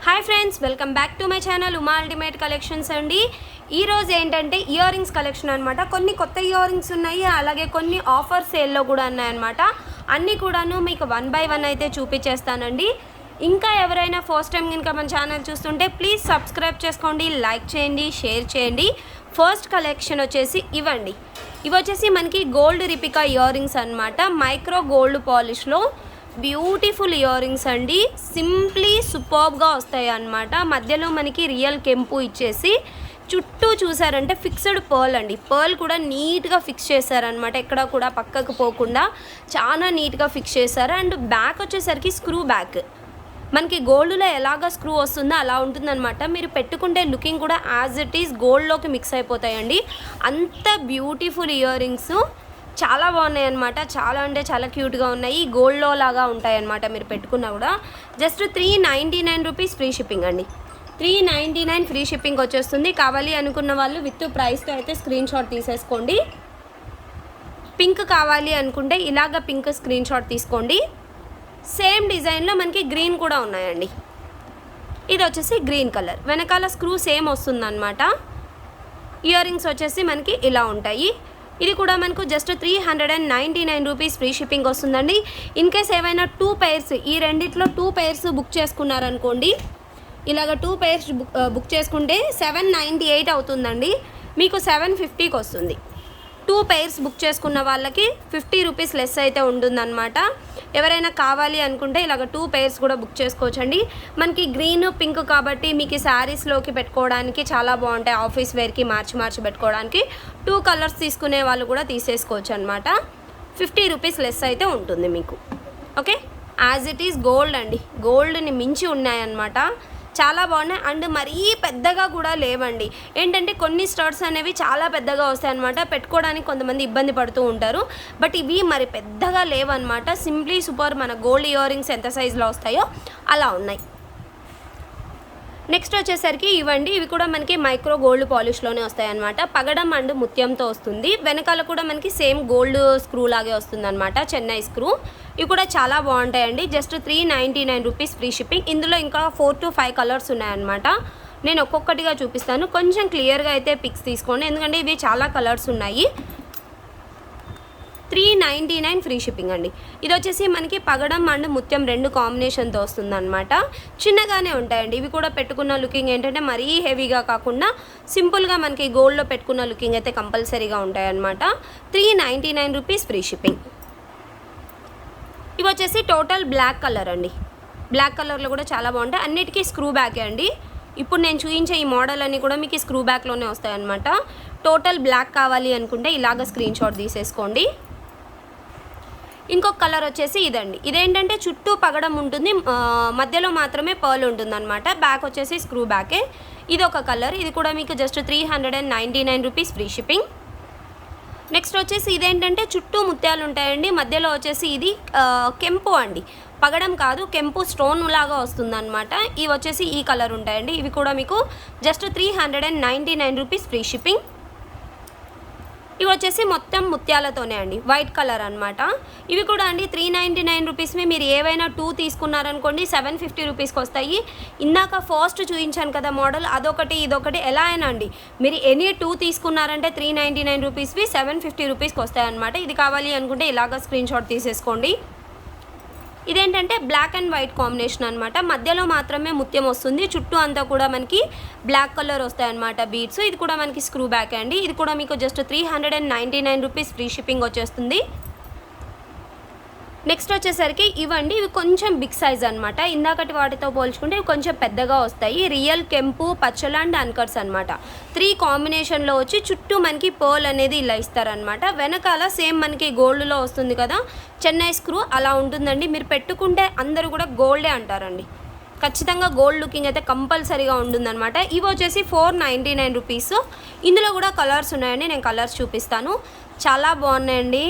Hi friends, welcome back to my channel Uma ultimate collections అండి. ఈరోజు ఏంటంటే ఇయర్ రింగ్స్ కలెక్షన్ అనమాట. కొన్ని కొత్త ఇయర్ రింగ్స్ ఉన్నాయి, అలాగే కొన్ని ఆఫర్ సేల్లో కూడా ఉన్నాయన్నమాట. అన్నీ కూడాను మీకు 1 by 1 అయితే చూపించేస్తానండి. ఇంకా ఎవరైనా ఫస్ట్ టైం కనుక మన ఛానల్ చూస్తుంటే ప్లీజ్ సబ్స్క్రైబ్ చేసుకోండి, లైక్ చేయండి, షేర్ చేయండి. ఫస్ట్ కలెక్షన్ వచ్చేసి ఇవి వచ్చేసి మనకి గోల్డ్ రిపికా ఇయర్ రింగ్స్ అనమాట. మైక్రో గోల్డ్ పాలిష్లో బ్యూటిఫుల్ ఇయర్ రింగ్స్ అండి. సింప్లీ సూపర్బ్గా వస్తాయి అన్నమాట. మధ్యలో మనకి రియల్ కెంపు ఇచ్చేసి చుట్టూ చూసారంటే ఫిక్స్డ్ పర్ల్ అండి. పర్ల్ కూడా నీట్గా ఫిక్స్ చేశారనమాట, ఎక్కడ కూడా పక్కకు పోకుండా చాలా నీట్గా ఫిక్స్ చేశారు. అండ్ బ్యాక్ వచ్చేసరికి స్క్రూ బ్యాక్, మనకి గోల్డ్లో ఎలాగ స్క్రూ వస్తుందో అలా ఉంటుందన్నమాట. మీరు పెట్టుకుంటే లుకింగ్ కూడా యాజ్ ఇట్ ఈస్ గోల్డ్లోకి మిక్స్ అయిపోతాయండి. అంత బ్యూటిఫుల్ ఇయర్ రింగ్స్ చాలా బాగున్నాయి అన్నమాట. చాలా అంటే చాలా క్యూట్గా ఉన్నాయి, గోల్డ్లో లాగా ఉంటాయి అన్నమాట. మీరు పెట్టుకున్నా కూడా జస్ట్ 399 రూపీస్ ఫ్రీ షిప్పింగ్ అండి. 399 ఫ్రీ షిప్పింగ్ వచ్చేస్తుంది. కావాలి అనుకున్న వాళ్ళు విత్ ప్రైస్తో అయితే స్క్రీన్ షాట్ తీసేసుకోండి. పింక్ కావాలి అనుకుంటే ఇలాగ పింక్ స్క్రీన్ షాట్ తీసుకోండి. సేమ్ డిజైన్లో మనకి గ్రీన్ కూడా ఉన్నాయండి. ఇది వచ్చేసి గ్రీన్ కలర్, వెనకాల స్క్రూ సేమ్ వస్తుందన్నమాట. ఇయర్ రింగ్స్ వచ్చేసి మనకి ఇలా ఉంటాయి. ఇది కూడా మనకు జస్ట్ 399 రూపీస్ ఫ్రీ షిప్పింగ్ వస్తుందండి. ఇన్ కేస్ ఏమైనా 2 pairs, ఈ రెండిట్లో 2 pairs బుక్ చేసుకున్నారనుకోండి, ఇలాగ 2 pairs బుక్ చేసుకుంటే 798 అవుతుందండి, మీకు 750కి వస్తుంది. 2 pairs బుక్ చేసుకున్న వాళ్ళకి 50 రూపీస్ లెస్ అయితే ఉంటుందన్నమాట. ఎవరైనా కావాలి అనుకుంటే ఇలాగ 2 pairs కూడా బుక్ చేసుకోవచ్చండి. మనకి గ్రీన్ పింక్ కాబట్టి మీకు శారీస్లోకి పెట్టుకోవడానికి చాలా బాగుంటాయి. ఆఫీస్ వేర్కి మార్చి పెట్టుకోవడానికి 2 కలర్స్ తీసుకునే వాళ్ళు కూడా తీసేసుకోవచ్చు అనమాట. 50 రూపీస్ లెస్ అయితే ఉంటుంది మీకు. Okay, as it is gold అండి, గోల్డ్ని మించి ఉన్నాయన్నమాట. చాలా బాగున్నాయి. అండ్ మరీ పెద్దగా కూడా లేవండి. ఏంటంటే కొన్ని స్టడ్స్ అనేవి చాలా పెద్దగా వస్తాయి అన్నమాట, పెట్టుకోవడానికి కొంతమంది ఇబ్బంది పడుతూ ఉంటారు. బట్ ఇవి మరి పెద్దగా లేవన్నమాట. Simply super. మన గోల్డ్ ఇయర్ రింగ్స్ ఎంత సైజులో వస్తాయో అలా ఉన్నాయి. నెక్స్ట్ వచ్చేసరికి ఇవి కూడా మనకి మైక్రో గోల్డ్ పాలిష్లోనే వస్తాయి అన్నమాట. పగడం అండ్ ముత్యంతో వస్తుంది. వెనకాల కూడా మనకి సేమ్ గోల్డ్ స్క్రూ లాగే వస్తుంది అనమాట, చెన్నై స్క్రూ. ఇవి కూడా చాలా బాగుంటాయండి. Just 399 rupees free shipping. ఇందులో ఇంకా 4 to 5 కలర్స్ ఉన్నాయన్నమాట. నేను ఒక్కొక్కటిగా చూపిస్తాను, కొంచెం క్లియర్గా అయితే పిక్స్ తీసుకోండి, ఎందుకంటే ఇవి చాలా కలర్స్ ఉన్నాయి. 399 ఫ్రీ షిప్పింగ్ అండి. ఇది వచ్చేసి మనకి పగడం అండ్ ముత్యం 2 కాంబినేషన్తో వస్తుందన్నమాట. చిన్నగానే ఉంటాయండి. ఇవి కూడా పెట్టుకున్న లుకింగ్ ఏంటంటే మరీ హెవీగా కాకుండా సింపుల్గా మనకి గోల్డ్లో పెట్టుకున్న లుకింగ్ అయితే కంపల్సరీగా ఉంటాయన్నమాట. 399 రూపీస్ ఫ్రీ షిప్పింగ్. ఇవి వచ్చేసి టోటల్ బ్లాక్ కలర్ అండి. బ్లాక్ కలర్లో కూడా చాలా బాగుంటాయి. అన్నిటికీ స్క్రూ బ్యాకే అండి. ఇప్పుడు నేను చూపించే ఈ మోడల్ అన్నీ కూడా మీకు స్క్రూ బ్యాక్లోనే వస్తాయి అన్నమాట. టోటల్ బ్లాక్ కావాలి అనుకుంటే ఇలాగ స్క్రీన్ షాట్ తీసేసుకోండి. ఇంకొక కలర్ వచ్చేసి ఇదండి. ఇదేంటంటే చుట్టూ పగడం ఉంటుంది, మధ్యలో మాత్రమే పర్ల్ ఉంటుంది అనమాట. బ్యాక్ వచ్చేసి స్క్రూ బ్యాకే. ఇది ఒక కలర్. ఇది కూడా మీకు just 399 rupees free shipping. Next వచ్చేసి ఇదేంటంటే చుట్టూ ముత్యాలు ఉంటాయండి, మధ్యలో వచ్చేసి ఇది కెంపు అండి, పగడం కాదు, కెంపు స్టోన్ లాగా వస్తుంది అనమాట. ఇవి వచ్చేసి ఈ కలర్ ఉంటాయండి. ఇవి కూడా మీకు జస్ట్ 399 రూపీస్ ఫ్రీ షిప్పింగ్. ఇవి వచ్చేసి మొత్తం ముత్యాలతోనే అండి, వైట్ కలర్ అనమాట. ఇవి కూడా అండి 399 రూపీస్వి. మీరు ఏవైనా 2 తీసుకున్నారనుకోండి 750 రూపీస్కి వస్తాయి. ఇందాక ఫస్ట్ చూపించాను కదా మోడల్, అదొకటి ఇదొకటి, ఎలా అయినా అండి మీరు ఎనీ 2 తీసుకున్నారంటే 399 రూపీస్వి 750 రూపీస్కి వస్తాయి అనమాట. ఇది కావాలి అనుకుంటే ఇలాగ స్క్రీన్ షాట్ తీసేసుకోండి. ఇదేంటంటే బ్లాక్ అండ్ వైట్ కాంబినేషన్ అనమాట. మధ్యలో మాత్రమే ముత్యం వస్తుంది, చుట్టూ అంతా కూడా మనకి బ్లాక్ కలర్ వస్తాయి అనమాట బీడ్స్. ఇది కూడా మనకి స్క్రూ బ్యాక్ అండి. ఇది కూడా మీకు జస్ట్ 399 రూపీస్ ఫ్రీ షిప్పింగ్ వచ్చేస్తుంది. నెక్స్ట్ వచ్చేసరికి ఇవి కొంచెం బిగ్ సైజ్ అనమాట. ఇందాకటి వాటితో పోల్చుకుంటే ఇవి కొంచెం పెద్దగా వస్తాయి. రియల్ కెంపు, పచ్చల అండ్ అన్కట్స్ అనమాట. 3 కాంబినేషన్లో వచ్చి చుట్టూ మనకి పర్ల్ అనేది ఇలా ఇస్తారనమాట. వెనకాల సేమ్ మనకి గోల్డ్లో వస్తుంది కదా చెన్నై స్క్రూ, అలా ఉంటుందండి. మీరు పెట్టుకుంటే అందరూ కూడా గోల్డే అంటారండి. ఖచ్చితంగా గోల్డ్ లుకింగ్ అయితే కంపల్సరీగా ఉంటుందన్నమాట. ఇవి వచ్చేసి 499 రూపీస్. ఇందులో కూడా కలర్స్ ఉన్నాయండి, నేను కలర్స్ చూపిస్తాను. చాలా బాగున్నాయండి.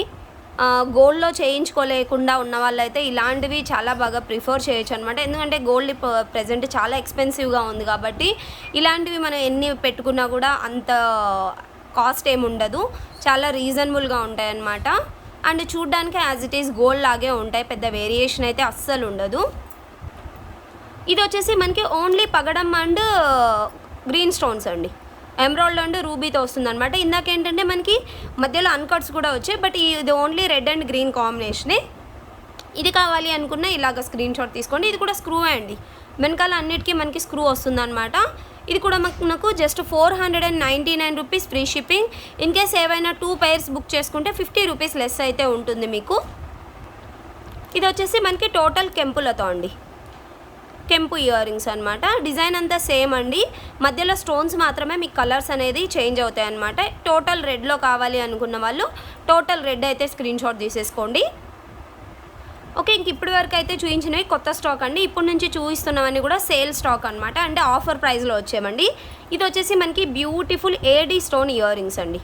గోల్డ్లో చేయించుకోలేకుండా ఉన్న వాళ్ళైతే ఇలాంటివి చాలా బాగా ప్రిఫర్ చేయొచ్చు అనమాట. ఎందుకంటే గోల్డ్ ప్రెజెంట్ చాలా ఎక్స్పెన్సివ్గా ఉంది కాబట్టి ఇలాంటివి మనం ఎన్ని పెట్టుకున్నా కూడా అంత కాస్ట్ ఏమి ఉండదు, చాలా రీజనబుల్గా ఉంటాయన్నమాట. అండ్ చూడ్డానికి యాజ్ ఇట్ ఈస్ గోల్డ్ లాగే ఉంటాయి, పెద్ద వేరియేషన్ అయితే అస్సలు ఉండదు. ఇది వచ్చేసి మనకి ఓన్లీ పగడం అండ్ గ్రీన్ స్టోన్స్ అండి, ఎమరాల్డ్ అండ్ రూబీతో వస్తుంది అనమాట. ఇందాక ఏంటంటే మనకి మధ్యలో అన్కట్స్ కూడా వచ్చాయి, బట్ ఇది ఓన్లీ రెడ్ అండ్ గ్రీన్ కాంబినేషనే. ఇది కావాలి అనుకున్న ఇలాగ స్క్రీన్ షాట్ తీసుకోండి. ఇది కూడా స్క్రూ అండి, వెనకాల అన్నిటికీ మనకి స్క్రూ వస్తుంది అనమాట. ఇది కూడా మనకు just 499 rupees free shipping. In case ఏవైనా 2 pairs బుక్ చేసుకుంటే 50 రూపీస్ లెస్ అయితే ఉంటుంది మీకు. ఇది వచ్చేసి మనకి టోటల్ కెంపులతో అండి, కెంపు ఇయర్ రింగ్స్ అనమాట. డిజైన్ అంతా సేమ్ అండి, మధ్యలో స్టోన్స్ మాత్రమే మీకు కలర్స్ అనేది చేంజ్ అవుతాయి అనమాట. టోటల్ రెడ్లో కావాలి అనుకున్న వాళ్ళు టోటల్ రెడ్ అయితే స్క్రీన్ షాట్ తీసేసుకోండి. ఓకే, ఇంక ఇప్పటి వరకు అయితే చూపించినవి కొత్త స్టాక్ అండి. ఇప్పటి నుంచి చూపిస్తున్నవన్నీ కూడా సేల్ స్టాక్ అనమాట, అంటే ఆఫర్ ప్రైస్లో వచ్చేవండి. ఇది వచ్చేసి మనకి beautiful AD stone earrings అండి.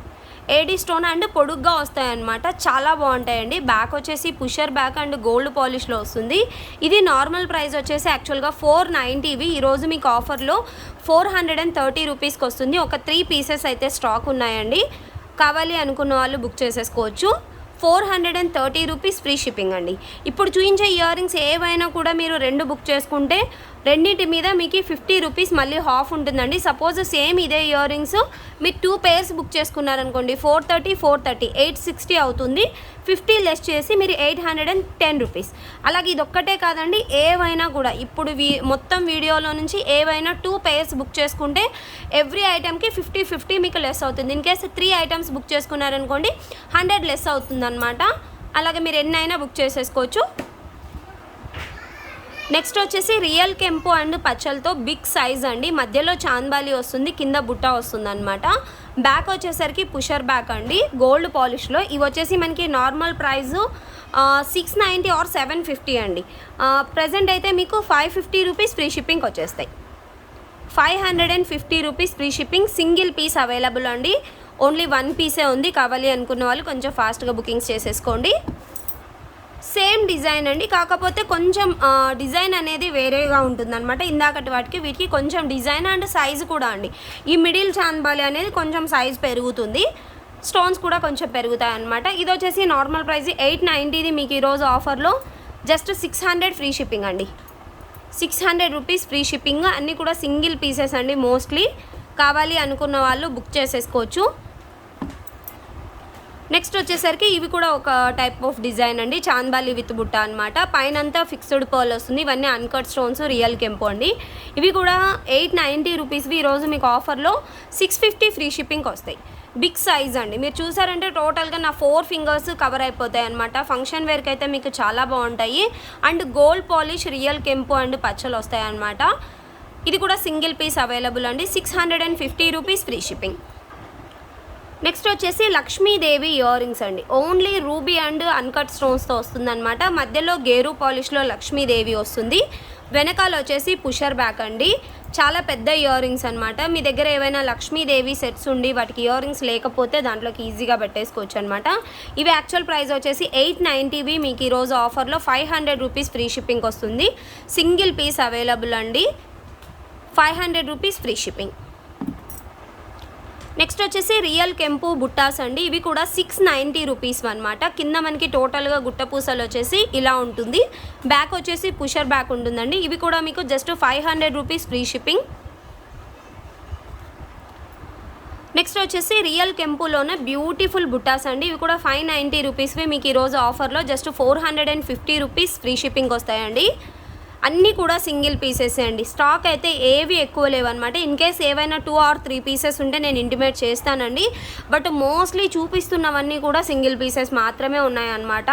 ఏడీ స్టోన్ అండ్ పొడుగ్గా వస్తాయన్నమాట, చాలా బాగుంటాయండి. బ్యాక్ వచ్చేసి పుషర్ బ్యాక్ అండ్ గోల్డ్ పాలిష్లో వస్తుంది. ఇది నార్మల్ ప్రైస్ వచ్చేసి యాక్చువల్గా 490, ఈరోజు మీకు ఆఫర్లో 430 రూపీస్కి వస్తుంది. ఒక 3 pieces అయితే స్టాక్ ఉన్నాయండి, కావాలి అనుకున్న వాళ్ళు బుక్ చేసేసుకోవచ్చు. 430 రూపీస్ ఫ్రీ షిప్పింగ్ అండి. ఇప్పుడు చూపించే ఇయర్ రింగ్స్ ఏవైనా కూడా మీరు 2 బుక్ చేసుకుంటే రెండింటి మీద మీకు 50 రూపీస్ మళ్ళీ హాఫ్ ఉంటుందండి. సపోజ్ సేమ్ ఇదే ఇయర్ రింగ్స్ మీరు 2 pairs బుక్ చేసుకున్నారనుకోండి, 430 860 అవుతుంది. 50 లెస్ చేసి మీరు 810 రూపీస్. అలాగే ఇది ఒక్కటే కాదండి, ఏవైనా కూడా ఇప్పుడు మొత్తం వీడియోలో నుంచి ఏవైనా 2 pairs బుక్ చేసుకుంటే ఎవ్రీ ఐటమ్కి 50 మీకు లెస్ అవుతుంది. ఇన్ కేసు 3 items బుక్ చేసుకున్నారనుకోండి 100 లెస్ అవుతుంది అనమాట. అలాగే మీరు ఎన్నైనా బుక్ చేసేసుకోవచ్చు. నెక్స్ట్ వచ్చేసి రియల్ కెంపు అండ్ పచ్చలతో బిగ్ సైజ్ అండి, మధ్యలో చాంద్బాలి వస్తుంది, కింద బుట్ట వస్తుంది అనమాట. బ్యాక్ వచ్చేసరికి పుషర్ బ్యాక్ అండి, గోల్డ్ పాలిష్లో. ఇవి వచ్చేసి మనకి నార్మల్ ప్రైస్ 690 ఆర్ 750 అండి. ప్రజెంట్ అయితే మీకు 550 రూపీస్ ఫ్రీ షిప్పింగ్కి వచ్చేస్తాయి. 550 rupees free shipping. Single piece available అండి, ఓన్లీ 1 piece ఉంది. కావాలి అనుకున్న వాళ్ళు కొంచెం ఫాస్ట్గా బుకింగ్స్ చేసేసుకోండి. సేమ్ డిజైన్ అండి, కాకపోతే కొంచెం డిజైన్ అనేది వేరేగా ఉంటుందన్నమాట. ఇందాకటి వాటికి వీటికి కొంచెం డిజైన్ అండ్ సైజు కూడా అండి. ఈ మిడిల్ చాంద్బాలి అనేది కొంచెం సైజ్ పెరుగుతుంది, స్టోన్స్ కూడా కొంచెం పెరుగుతాయి అన్నమాట. ఇది వచ్చేసి నార్మల్ ప్రైస్ 890, మీకు ఈరోజు ఆఫర్లో జస్ట్ 600 ఫ్రీ షిప్పింగ్ అండి. 600 రూపీస్ ఫ్రీ షిప్పింగ్. అన్నీ కూడా సింగిల్ పీసెస్ అండి మోస్ట్లీ, కావాలి అనుకున్న వాళ్ళు బుక్ చేసేసుకోవచ్చు. నెక్స్ట్ వచ్చేసరికి ఇవి కూడా ఒక టైప్ ఆఫ్ డిజైన్ అండి, చాంద్బాలి విత్ బుట్ట అనమాట. పైనంతా ఫిక్స్డ్ పర్ల్ వస్తుంది. ఇవన్నీ అన్కట్ స్టోన్స్, రియల్ కెంపు అండి. ఇవి కూడా 890 రూపీస్వి ఈరోజు మీకు ఆఫర్లో 650 ఫ్రీ షిప్పింగ్కి వస్తాయి. బిగ్ సైజ్ అండి, మీరు చూసారంటే టోటల్గా నా 4 fingers కవర్ అయిపోతాయి అనమాట. ఫంక్షన్ వేర్కి అయితే మీకు చాలా బాగుంటాయి. అండ్ గోల్డ్ పాలిష్ రియల్ కెంపు అండ్ పచ్చలు వస్తాయి అనమాట. ఇది కూడా సింగిల్ పీస్ అవైలబుల్ అండి, 650 రూపీస్ ఫ్రీ షిప్పింగ్. నెక్స్ట్ వచ్చేసి లక్ష్మీదేవి ఇయర్ రింగ్స్ అండి, ఓన్లీ రూబీ అండ్ అన్కట్ స్టోన్స్తో వస్తుందన్నమాట. మధ్యలో గేరు పాలిష్లో లక్ష్మీదేవి వస్తుంది. వెనకాల వచ్చేసి పుషర్ బ్యాక్ అండి, చాలా పెద్ద ఇయర్ రింగ్స్ అనమాట. మీ దగ్గర ఏవైనా లక్ష్మీదేవి సెట్స్ ఉండి వాటికి ఇయర్ రింగ్స్ లేకపోతే దాంట్లోకి ఈజీగా పెట్టేసుకోవచ్చు అనమాట. ఇవి యాక్చువల్ ప్రైస్ వచ్చేసి 890, మీకు ఈరోజు ఆఫర్లో 500 రూపీస్ ఫ్రీ షిప్పింగ్ వస్తుంది. సింగిల్ పీస్ అవైలబుల్ అండి, 500 రూపీస్ ఫ్రీ షిప్పింగ్. నెక్స్ట్ వచ్చేసి రియల్ కెంపు బుట్టాస్ అండి, ఇవి కూడా 690 రూపీస్ అనమాట. కింద మనకి టోటల్గా గుట్ట పూసలు వచ్చేసి ఇలా ఉంటుంది. బ్యాక్ వచ్చేసి పుషర్ బ్యాక్ ఉంటుందండి. ఇవి కూడా మీకు just 500 rupees free shipping. Next వచ్చేసి రియల్ కెంపులోనే బ్యూటిఫుల్ బుట్టాస్ అండి, ఇవి కూడా 590 రూపీస్వి మీకు ఈరోజు ఆఫర్లో జస్ట్ 450 రూపీస్ ఫ్రీ షిప్పింగ్ వస్తాయండి. అన్నీ కూడా సింగిల్ పీసెస్ అండి, స్టాక్ అయితే ఏవి ఎక్కువ లేవన్నమాట. ఇన్ కేస్ ఏవైనా 2 or 3 pieces ఉంటే నేను ఇంటిమేట్ చేస్తానండి, బట్ మోస్ట్లీ చూపిస్తున్నవన్నీ కూడా సింగిల్ పీసెస్ మాత్రమే ఉన్నాయన్నమాట.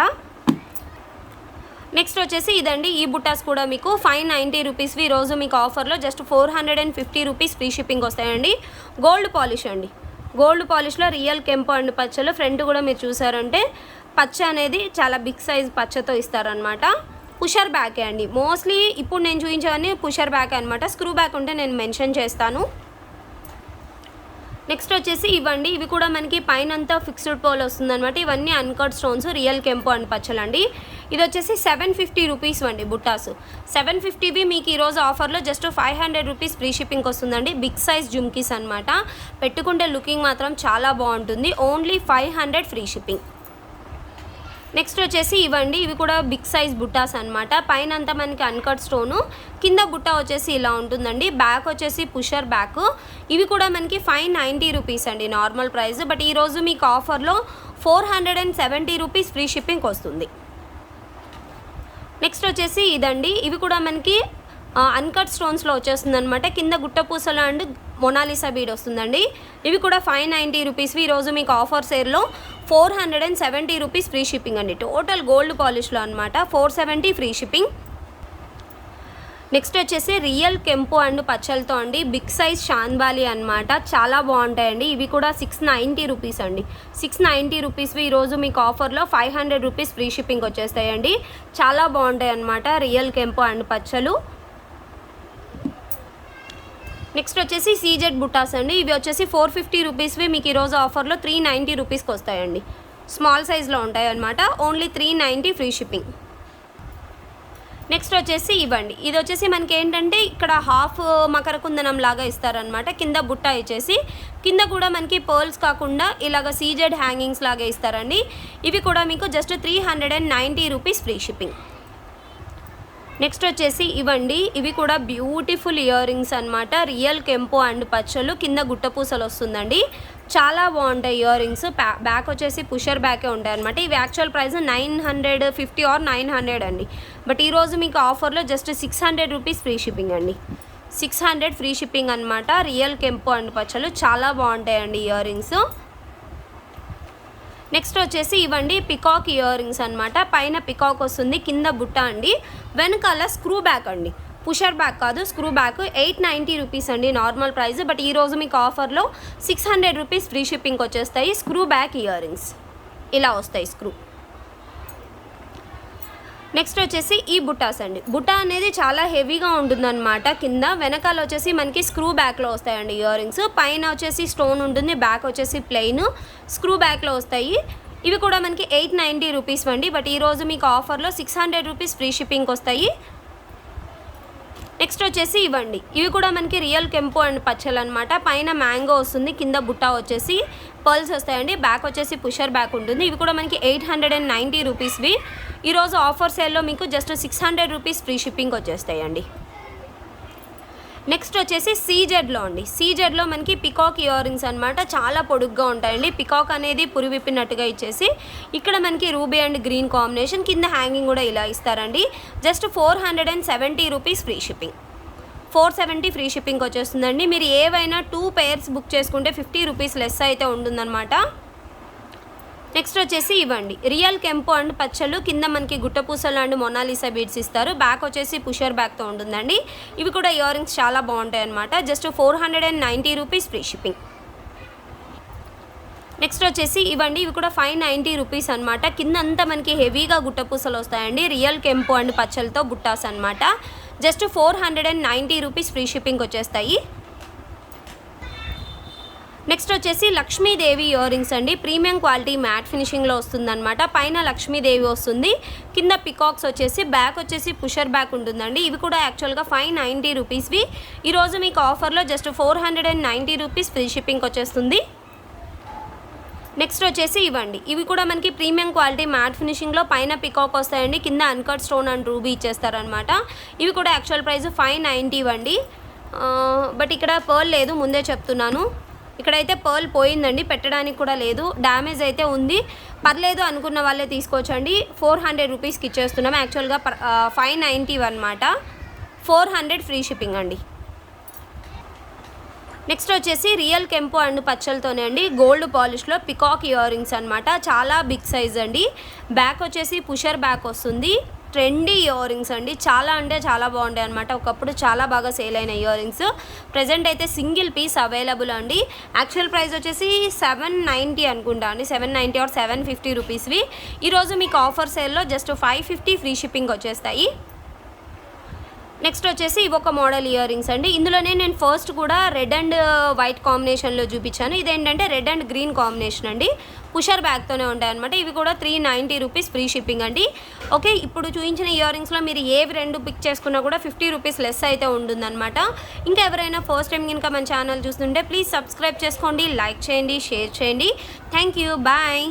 నెక్స్ట్ వచ్చేసి ఇదండి, ఈ బుట్టాస్ కూడా మీకు 590 రూపీస్వి ఈరోజు మీకు ఆఫర్లో జస్ట్ 450 రూపీస్ ఫ్రీ షిప్పింగ్ వస్తాయండి. గోల్డ్ పాలిష్ అండి, గోల్డ్ పాలిష్లో రియల్ కెంపు అండ్ పచ్చలో ఫ్రంట్ కూడా మీరు చూసారంటే పచ్చ అనేది చాలా బిగ్ సైజ్ పచ్చతో ఇస్తారనమాట. పుషర్ బ్యాకే అండి, మోస్ట్లీ ఇప్పుడు నేను చూపించేవన్నీ పుషర్ బ్యాక్ అనమాట. స్క్రూ బ్యాక్ ఉంటే నేను మెన్షన్ చేస్తాను. నెక్స్ట్ వచ్చేసి ఇవ్వండి, ఇవి కూడా మనకి పైనంతా ఫిక్స్డ్ పోల్ వస్తుందన్నమాట. ఇవన్నీ అన్కట్ స్టోన్స్, రియల్ కెంపు అండ్ పచ్చలండి. ఇది వచ్చేసి 750 రూపీస్ అండి బుట్టాస్. 750వి మీకు ఈరోజు ఆఫర్లో జస్ట్ 500 రూపీస్ ఫ్రీ షిప్పింగ్కి వస్తుందండి. బిగ్ సైజ్ జుమ్కీస్ అనమాట, పెట్టుకుంటే లుకింగ్ మాత్రం చాలా బాగుంటుంది. Only 500 free shipping. నెక్స్ట్ వచ్చేసి ఇవ్వండి, ఇవి కూడా బిగ్ సైజ్ బుట్టాస్ అనమాట. పైన అంతా మనకి అన్కట్ స్టోను, కింద బుట్ట వచ్చేసి ఇలా ఉంటుందండి. బ్యాక్ వచ్చేసి పుషర్ బ్యాక్. ఇవి కూడా మనకి 590 రూపీస్ అండి నార్మల్ ప్రైస్. బట్ ఈరోజు మీకు ఆఫర్లో 470 రూపీస్ ఫ్రీ షిప్పింగ్ వస్తుంది. నెక్స్ట్ వచ్చేసి ఇదండి, ఇవి కూడా మనకి అన్కట్ స్టోన్స్లో వచ్చేస్తుంది అనమాట. కింద గుట్ట పూసలు అండ్ మొనాలిసా బీడ్ వస్తుందండి. ఇవి కూడా 590 రూపీస్వి. ఈరోజు మీకు ఆఫర్ సేల్లో 470 రూపీస్ ఫ్రీ షిప్పింగ్ అండి. టోటల్ గోల్డ్ పాలిష్లో అనమాట. 470 ఫ్రీ షిప్పింగ్. నెక్స్ట్ వచ్చేసి రియల్ కెంపు అండ్ పచ్చలతో అండి, బిగ్ సైజ్ షాన్బాలి అనమాట. చాలా బాగుంటాయండి. ఇవి కూడా 690 రూపీస్ అండి. 690 రూపీస్వి ఈరోజు మీకు ఆఫర్లో 500 రూపీస్ ఫ్రీ షిప్పింగ్ వచ్చేస్తాయండి. చాలా బాగుంటాయి అనమాట రియల్ కెంపు అండ్ పచ్చలు. నెక్స్ట్ వచ్చేసి సీజెడ్ బుట్టాస్ అండి. ఇవి వచ్చేసి 450 రూపీస్వి మీకు ఈరోజు ఆఫర్లో 390 రూపీస్కి వస్తాయండి. స్మాల్ సైజ్లో ఉంటాయి అనమాట. Only 390 free shipping. నెక్స్ట్ వచ్చేసి ఇవ్వండి, ఇది వచ్చేసి మనకి ఏంటంటే ఇక్కడ హాఫ్ మకర కుందనం లాగా ఇస్తారనమాట. కింద బుట్ట ఇచ్చేసి కింద కూడా మనకి పర్ల్స్ కాకుండా ఇలాగ సీజెడ్ హ్యాంగింగ్స్ లాగా ఇస్తారండి. ఇవి కూడా మీకు just 390 rupees free shipping. Next వచ్చేసి ఇవ్వండి, ఇవి కూడా బ్యూటిఫుల్ ఇయర్ రింగ్స్ అనమాట. రియల్ కెంపు అండ్ పచ్చలు, కింద గుట్టపూసలు వస్తుందండి. చాలా బాగుంటాయి ఇయర్ రింగ్స్. బ్యాక్ వచ్చేసి పుషర్ బ్యాకే ఉంటాయి అనమాట. ఇవి యాక్చువల్ ప్రైస్ 950 ఆర్ 900 అండి. బట్ ఈరోజు మీకు ఆఫర్లో జస్ట్ 600 రూపీస్ ఫ్రీ షిప్పింగ్ అండి. 600 ఫ్రీ షిప్పింగ్ అనమాట. రియల్ కెంపు అండ్ పచ్చలు చాలా బాగుంటాయండి ఇయర్ రింగ్స్. నెక్స్ట్ వచ్చేసి ఇవ్వండి, పికాక్ ఇయర్ రింగ్స్ అనమాట. పైన పికాక్ వస్తుంది, కింద బుట్ట అండి. వెనకాల స్క్రూ బ్యాక్ అండి, పుషర్ బ్యాక్ కాదు, స్క్రూ బ్యాక్. 890 రూపీస్ అండి నార్మల్ ప్రైస్. బట్ ఈరోజు మీకు ఆఫర్లో 600 రూపీస్ ఫ్రీ షిప్పింగ్ వచ్చేస్తాయి. స్క్రూ బ్యాక్ ఇయర్ రింగ్స్ ఇలా వస్తాయి స్క్రూ. నెక్స్ట్ వచ్చేసి ఈ బుట్టాస్ అండి. బుట్ట అనేది చాలా హెవీగా ఉంటుందన్నమాట. కింద వెనకాల వచ్చేసి మనకి స్క్రూ బ్యాక్లో వస్తాయండి ఇయర్ రింగ్స్. పైన వచ్చేసి స్టోన్ ఉంటుంది, బ్యాక్ వచ్చేసి ప్లెయిన్, స్క్రూ బ్యాక్లో వస్తాయి. ఇవి కూడా మనకి 890 రూపీస్ అండి. బట్ ఈరోజు మీకు ఆఫర్లో 600 రూపీస్ ఫ్రీ షిప్పింగ్కి వస్తాయి. నెక్స్ట్ వచ్చేసి ఇవ్వండి, ఇవి కూడా మనకి రియల్ కెంపు అండ్ పచ్చలు అనమాట. పైన మ్యాంగో వస్తుంది, కింద బుట్ట వచ్చేసి పర్ల్స్ వస్తాయండి. బ్యాక్ వచ్చేసి పుషర్ బ్యాక్ ఉంటుంది. ఇవి కూడా మనకి 890 రూపీస్వి. ఈరోజు ఆఫర్ సేల్లో మీకు జస్ట్ 600 రూపీస్ ఫ్రీ షిప్పింగ్ వచ్చేస్తాయండి. నెక్స్ట్ వచ్చేసి సీజెడ్లో అండి. సీజెడ్లో మనకి పికాక్ ఇయర్ రింగ్స్ అనమాట. చాలా పొడుగ్గా ఉంటాయండి. పికాక్ అనేది పురి విప్పినట్టుగా ఇచ్చేసి ఇక్కడ మనకి రూబీ అండ్ గ్రీన్ కాంబినేషన్, కింద హ్యాంగింగ్ కూడా ఇలా ఇస్తారండి. Just 470 rupees free shipping. 470 free shipping వచ్చేస్తుందండి. మీరు ఏవైనా 2 పేర్స్ బుక్ చేసుకుంటే 50 రూపీస్ లెస్ అయితే ఉంటుందన్నమాట. నెక్స్ట్ వచ్చేసి ఇవ్వండి, రియల్ కెంపు అండ్ పచ్చలు, కింద మనకి గుట్టపూసలు అండ్ మొనాలిసా బీడ్స్ ఇస్తారు. బ్యాక్ వచ్చేసి పుషర్ బ్యాక్తో ఉంటుందండి. ఇవి కూడా ఇయర్ రింగ్స్ చాలా బాగుంటాయి అనమాట. Just 490 rupees free shipping. Next వచ్చేసి ఇవ్వండి, ఇవి కూడా 590 రూపీస్ అనమాట. కింద అంతా మనకి హెవీగా గుట్టపూసలు వస్తాయండి. రియల్ కెంపు అండ్ పచ్చలతో బుట్టాస్ అనమాట. జస్ట్ 490 రూపీస్ ఫ్రీ షిప్పింగ్ వచ్చేస్తాయి. నెక్స్ట్ వచ్చేసి లక్ష్మీదేవి ఇయర్ రింగ్స్ అండి. ప్రీమియం క్వాలిటీ మ్యాట్ ఫినిషింగ్లో వస్తుందన్నమాట. పైన లక్ష్మీదేవి వస్తుంది, కింద పికాక్స్ వచ్చేసి, బ్యాక్ వచ్చేసి పుషర్ బ్యాక్ ఉంటుందండి. ఇవి కూడా యాక్చువల్గా 590 రూపీస్వి. ఈరోజు మీకు ఆఫర్లో జస్ట్ 490 రూపీస్ ఫ్రీ షిప్పింగ్ వచ్చేస్తుంది. నెక్స్ట్ వచ్చేసి ఇవ్వండి, ఇవి కూడా మనకి ప్రీమియం క్వాలిటీ మ్యాట్ ఫినిషింగ్లో పైన పికాక్ వస్తాయండి, కింద అన్కట్ స్టోన్ అండ్ రూబీ ఇచ్చేస్తారనమాట. ఇవి కూడా యాక్చువల్ ప్రైస్ 590 అండి. బట్ ఇక్కడ పర్ల్ లేదు, ముందే చెప్తున్నాను. ఇక్కడైతే పర్ల్ పోయిందండి, పెట్టడానికి కూడా లేదు, డ్యామేజ్ అయితే ఉంది. పర్లేదు అనుకున్న వాళ్ళే తీసుకోవచ్చండి. 400 రూపీస్కి ఇచ్చేస్తున్నాం. యాక్చువల్గా 590 అనమాట. 400 ఫ్రీ షిప్పింగ్ అండి. నెక్స్ట్ వచ్చేసి రియల్ కెంపు అండ్ పచ్చలతోనే అండి, గోల్డ్ పాలిష్లో పికాక్ ఇయర్ రింగ్స్ అనమాట. చాలా బిగ్ సైజ్ అండి. బ్యాక్ వచ్చేసి పుషర్ బ్యాక్ వస్తుంది. ట్రెండీ ఇయర్ రింగ్స్ అండి. చాలా అంటే చాలా బాగుంటాయి అనమాట. ఒకప్పుడు చాలా బాగా సేల్ అయిన ఇయర్ రింగ్స్. ప్రజెంట్ అయితే సింగిల్ పీస్ అవైలబుల్ అండి. యాక్చువల్ ప్రైస్ వచ్చేసి 790 అనుకుంటా అండి, 790 ఆర్ 750 రూపీస్వి. ఈరోజు మీకు ఆఫర్ సేల్లో జస్ట్ 550 ఫ్రీ షిప్పింగ్ వచ్చేస్తాయి. నెక్స్ట్ వచ్చేసి ఇవి ఒక మోడల్ ఇయర్ రింగ్స్ అండి. ఇందులోనే నేను ఫస్ట్ కూడా రెడ్ అండ్ వైట్ కాంబినేషన్లో చూపించాను. ఇదేంటంటే రెడ్ అండ్ గ్రీన్ కాంబినేషన్ అండి. పుషర్ బ్యాగ్తోనే ఉంటాయి అనమాట. ఇవి కూడా 390 రూపీస్ ఫ్రీ షిప్పింగ్ అండి. ఓకే, ఇప్పుడు చూపించిన ఇయర్ రింగ్స్లో మీరు ఏవి 2 పిక్ చేసుకున్నా కూడా 50 రూపీస్ లెస్ అయితే ఉంటుందన్నమాట. ఇంకా ఎవరైనా ఫస్ట్ టైం కనుక మన ఛానల్ చూస్తుంటే ప్లీజ్ సబ్స్క్రైబ్ చేసుకోండి, లైక్ చేయండి, షేర్ చేయండి. Thank you, bye.